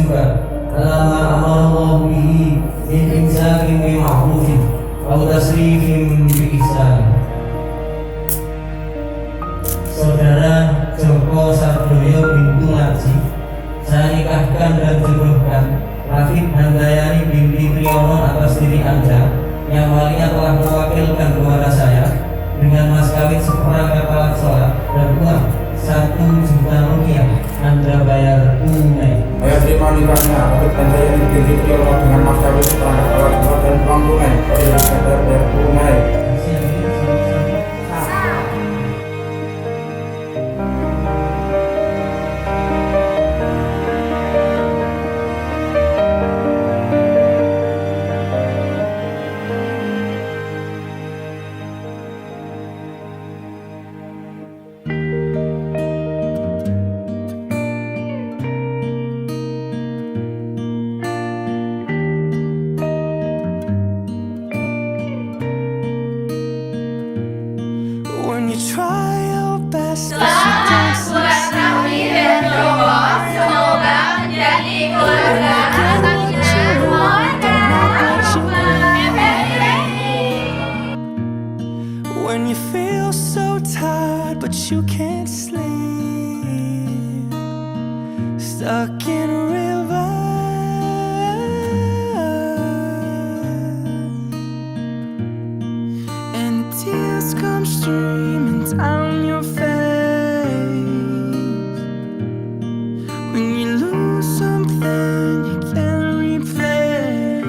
juga alama amallahu bihi min imsakin bi ma'rufin aw tasrifin bi ihsan. Saudara Joko Sardoyo bintu Ngaji saya nikahkan dan jodohkan Rafid Handayani binti Triyono atas diri Anda yang walinya telah mewakilkan kepada saya dengan mas kawin seperangkat alat sholat dan uang 1 juta rupiah. Anda bayar tunai. Saya terima nikahnya Rafid Handayani binti Triyono dengan mas kawin seperangkat alat sholat dan uang tunai. Saya bayar tunai. When you try your best, but you don't succeed. Semoga menjadi keluarga When you feel so tired, but you can't sleep, stuck in a river, and the tears come streaming down your face. When you lose something you can't replace,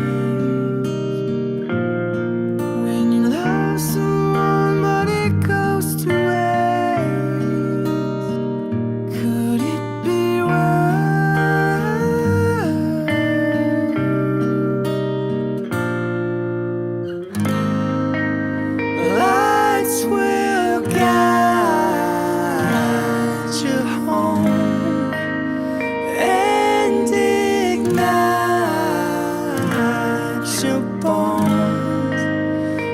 when you love someone but it goes to waste, could it be worse? Lights will guide you home and ignite your bones,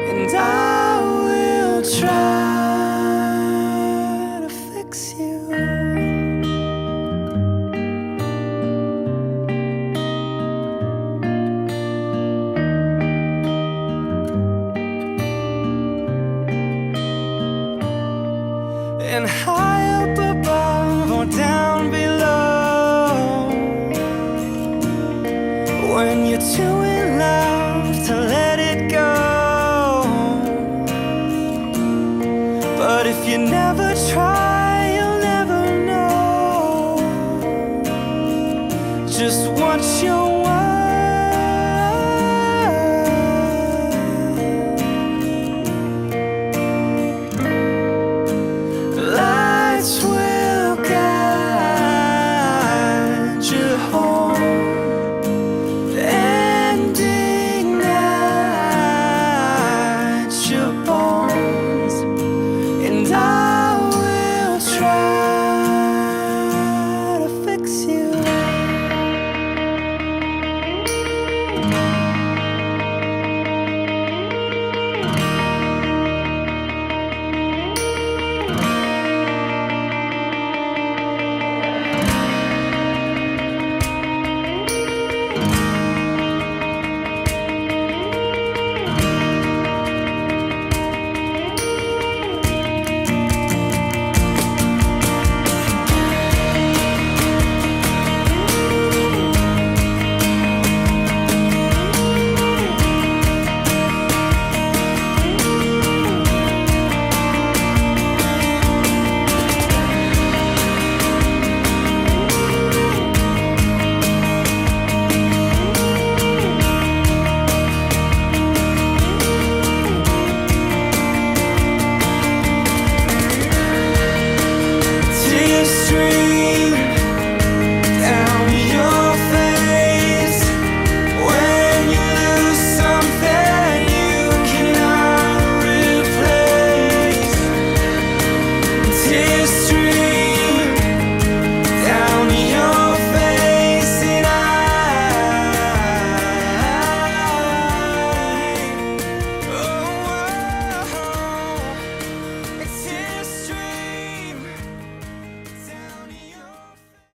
and I will try to fix you. And high up above or down below, when you're too in love to let it go. But if you never try, you'll never know just what you're